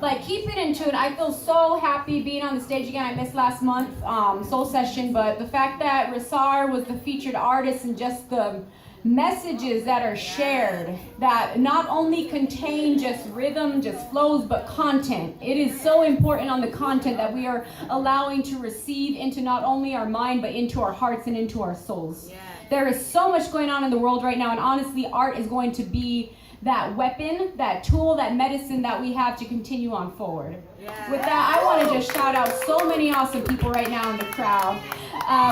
like keep it in tune. I feel so happy being on the stage again. I missed last month, Soul Session, but the fact that Rasar was the featured artist and just the messages that are shared that not only contain just rhythm, just flows, but content. It is so important on the content that we are allowing to receive into not only our mind, but into our hearts and into our souls. Yeah. There is so much going on in the world right now, and honestly, art is going to be that weapon, that tool, that medicine that we have to continue on forward. Yeah. With that, I want to just shout out so many awesome people right now in the crowd.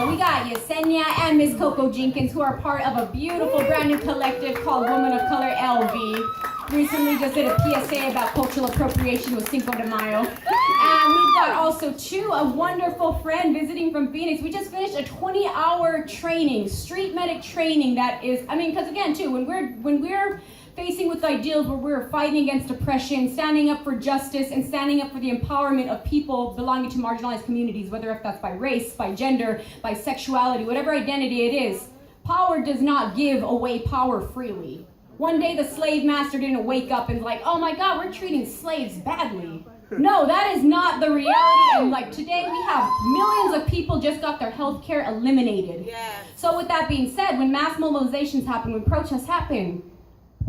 We got Yesenia and Miss Coco Jenkins, who are part of a beautiful brand new collective called Women of Color LV. Recently just did a PSA about cultural appropriation with Cinco de Mayo. And we've got also a wonderful friend visiting from Phoenix. We just finished a 20-hour training, street medic training that is, because again too, when we're facing with ideals where we're fighting against oppression, standing up for justice, and standing up for the empowerment of people belonging to marginalized communities, whether if that's by race, by gender, by sexuality, whatever identity it is. Power does not give away power freely. One day the slave master didn't wake up and like, oh my God, we're treating slaves badly. No, that is not the reality. And like today we have millions of people just got their health care eliminated. Yes. So with that being said, when mass mobilizations happen, when protests happen,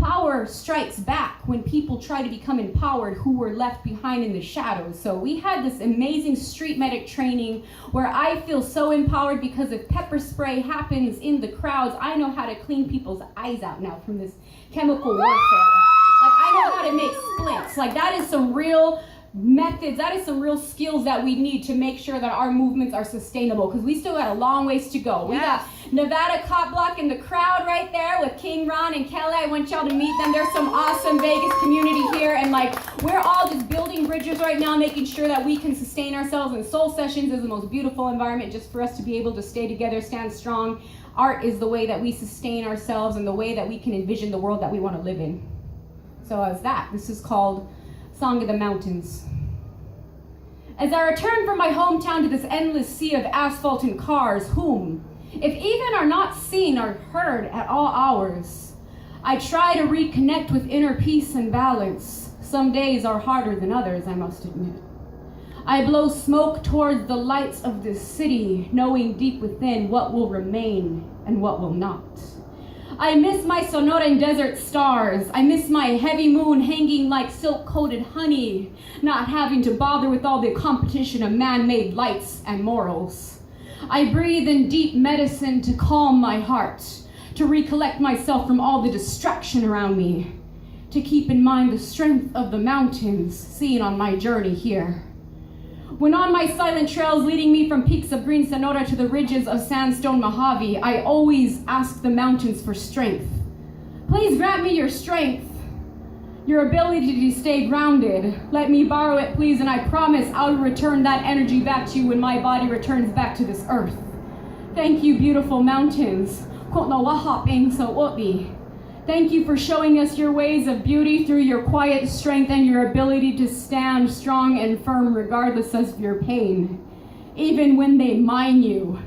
power strikes back when people try to become empowered who were left behind in the shadows. So we had this amazing street medic training where I feel so empowered because if pepper spray happens in the crowds, I know how to clean people's eyes out now from this chemical warfare. Like I know how to make splints. Like that is some real methods, that is some real skills that we need to make sure that our movements are sustainable because we still got a long ways to go. We got Nevada Cop Block in the crowd right there with King Ron and Kelly. I want y'all to meet them. There's some awesome Vegas community here and like we're all just building bridges right now, making sure that we can sustain ourselves, and Soul Sessions is the most beautiful environment just for us to be able to stay together, stand strong. Art is the way that we sustain ourselves and the way that we can envision the world that we want to live in. So as that, this is called Song of the Mountains. As I return from my hometown to this endless sea of asphalt and cars, whom, if even are not seen or heard at all hours, I try to reconnect with inner peace and balance. Some days are harder than others, I must admit. I blow smoke towards the lights of this city, knowing deep within what will remain and what will not. I miss my Sonoran desert stars. I miss my heavy moon hanging like silk-coated honey, not having to bother with all the competition of man-made lights and morals. I breathe in deep medicine to calm my heart, to recollect myself from all the distraction around me, to keep in mind the strength of the mountains seen on my journey here. When on my silent trails leading me from peaks of green Sonora to the ridges of sandstone Mojave, I always ask the mountains for strength. Please grant me your strength, your ability to stay grounded. Let me borrow it, please, and I promise I'll return that energy back to you when my body returns back to this earth. Thank you, beautiful mountains. Thank you for showing us your ways of beauty through your quiet strength and your ability to stand strong and firm regardless of your pain. Even when they mine you,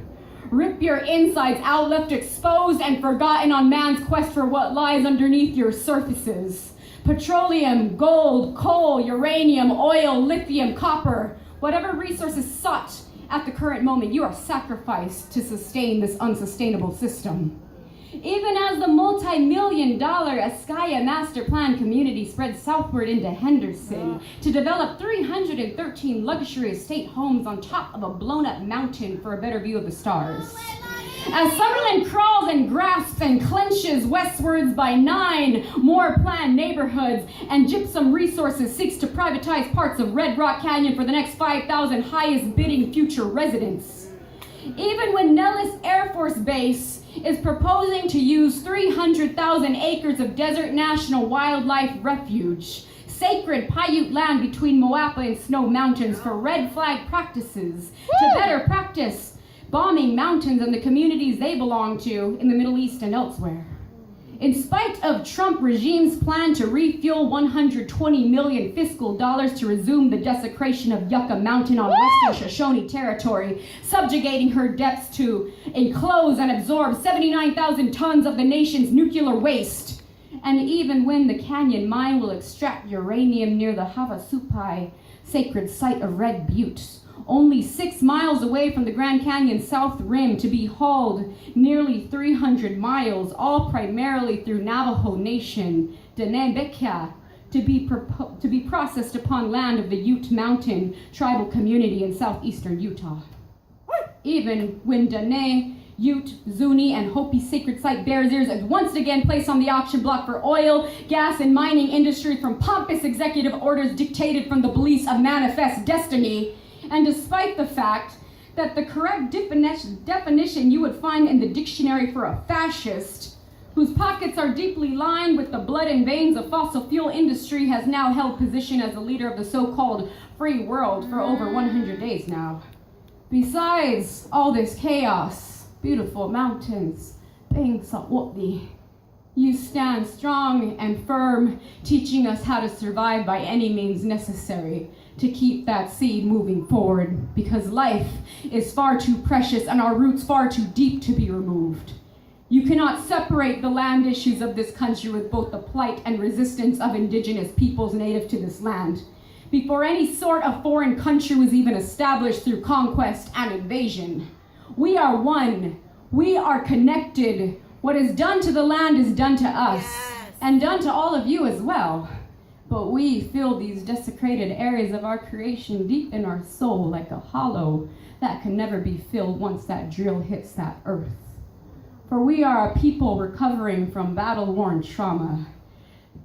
rip your insides out, left exposed and forgotten on man's quest for what lies underneath your surfaces. Petroleum, gold, coal, uranium, oil, lithium, copper, whatever resources sought at the current moment, you are sacrificed to sustain this unsustainable system. Even as the multi-million-dollar Ascaya Master Plan community spreads southward into Henderson to develop 313 luxury estate homes on top of a blown-up mountain for a better view of the stars. As Sutherland crawls and grasps and clenches westwards by 9 more planned neighborhoods, and Gypsum Resources seeks to privatize parts of Red Rock Canyon for the next 5,000 highest bidding future residents. Even when Nellis Air Force Base is proposing to use 300,000 acres of Desert National Wildlife Refuge, sacred Paiute land between Moapa and Snow Mountains for red flag practices, to better practice bombing mountains and the communities they belong to in the Middle East and elsewhere. In spite of Trump regime's plan to refuel $120 million fiscal dollars to resume the desecration of Yucca Mountain on Western Shoshone territory, subjugating her depths to enclose and absorb 79,000 tons of the nation's nuclear waste, And even when the canyon mine will extract uranium near the Havasupai sacred site of Red Butte, only 6 miles away from the Grand Canyon South Rim, to be hauled nearly 300 miles, all primarily through Navajo Nation, Denebekia, to be processed upon land of the Ute Mountain tribal community in southeastern Utah. Even when Dene, Ute, Zuni, and Hopi sacred site bears ears are once again placed on the auction block for oil, gas, and mining industry from pompous executive orders dictated from the beliefs of manifest destiny, and despite the fact that the correct definition you would find in the dictionary for a fascist, whose pockets are deeply lined with the blood and veins of fossil fuel industry, has now held position as the leader of the so-called free world for over 100 days now. Besides all this chaos, beautiful mountains, Bang-Sawatli, you stand strong and firm, teaching us how to survive by any means necessary to keep that seed moving forward, because life is far too precious and our roots far too deep to be removed. You cannot separate the land issues of this country with both the plight and resistance of indigenous peoples native to this land. Before any sort of foreign country was even established through conquest and invasion. We are one. We are connected. What is done to the land is done to us, yes, and done to all of you as well. But we feel these desecrated areas of our creation deep in our soul like a hollow that can never be filled once that drill hits that earth. For we are a people recovering from battle-worn trauma.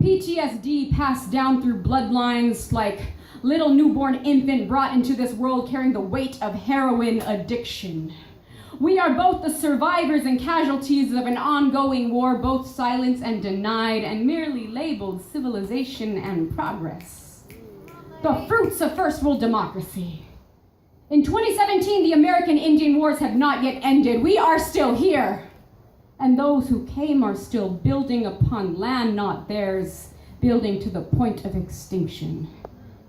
PTSD passed down through bloodlines like little newborn infant brought into this world carrying the weight of heroin addiction. We are both the survivors and casualties of an ongoing war, both silenced and denied and merely labeled civilization and progress. The fruits of first world democracy. In 2017, the American Indian Wars have not yet ended. We are still here. And those who came are still building upon land not theirs, building to the point of extinction.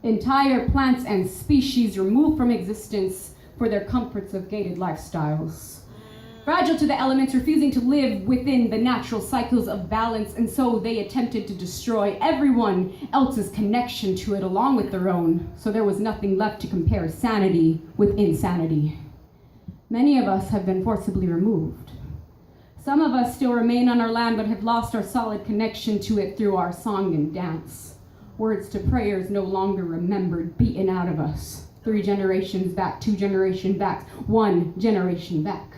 Entire plants and species removed from existence for their comforts of gated lifestyles. Fragile to the elements, refusing to live within the natural cycles of balance, and so they attempted to destroy everyone else's connection to it along with their own, so there was nothing left to compare sanity with insanity. Many of us have been forcibly removed. Some of us still remain on our land but have lost our solid connection to it through our song and dance. Words to prayers no longer remembered, beaten out of us. 3 generations back, 2 generations back, 1 generation back.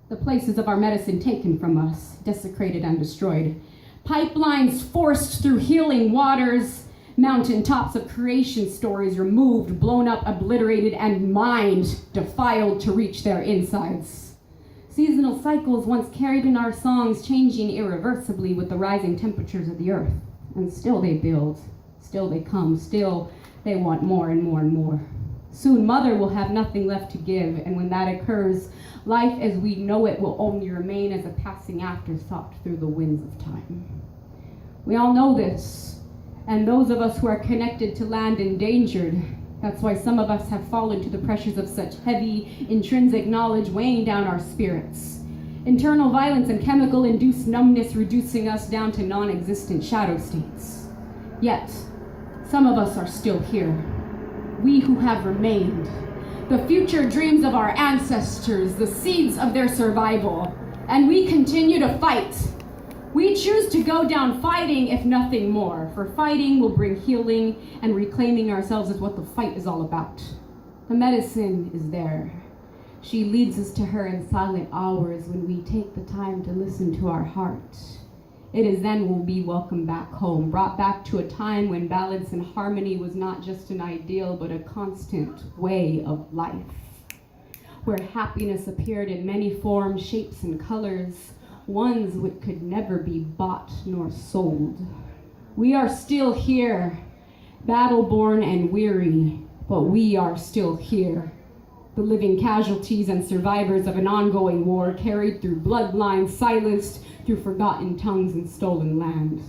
The places of our medicine taken from us, desecrated and destroyed. Pipelines forced through healing waters, mountaintops of creation stories removed, blown up, obliterated, and mined, defiled to reach their insides. Seasonal cycles once carried in our songs, changing irreversibly with the rising temperatures of the earth. And still they build, still they come, still they want more and more and more. Soon Mother will have nothing left to give, and when that occurs, life as we know it will only remain as a passing afterthought through the winds of time. We all know this, and those of us who are connected to land endangered, that's why some of us have fallen to the pressures of such heavy, intrinsic knowledge weighing down our spirits. Internal violence and chemical-induced numbness reducing us down to non-existent shadow states. Yet, some of us are still here. We who have remained. The future dreams of our ancestors, the seeds of their survival. And we continue to fight. We choose to go down fighting, if nothing more, for fighting will bring healing, and reclaiming ourselves is what the fight is all about. The medicine is there. She leads us to her in silent hours when we take the time to listen to our heart. It is then we'll be welcomed back home, brought back to a time when balance and harmony was not just an ideal, but a constant way of life, where happiness appeared in many forms, shapes, and colors, ones which could never be bought nor sold. We are still here, battle-born and weary, but we are still here. The living casualties and survivors of an ongoing war carried through bloodlines, silenced through forgotten tongues and stolen land.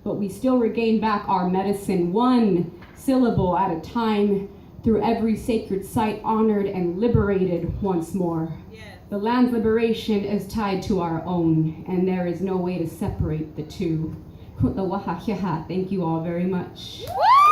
But we still regain back our medicine, one syllable at a time, through every sacred site honored and liberated once more. Yes. The land's liberation is tied to our own, and there is no way to separate the two. Thank you all very much. Woo!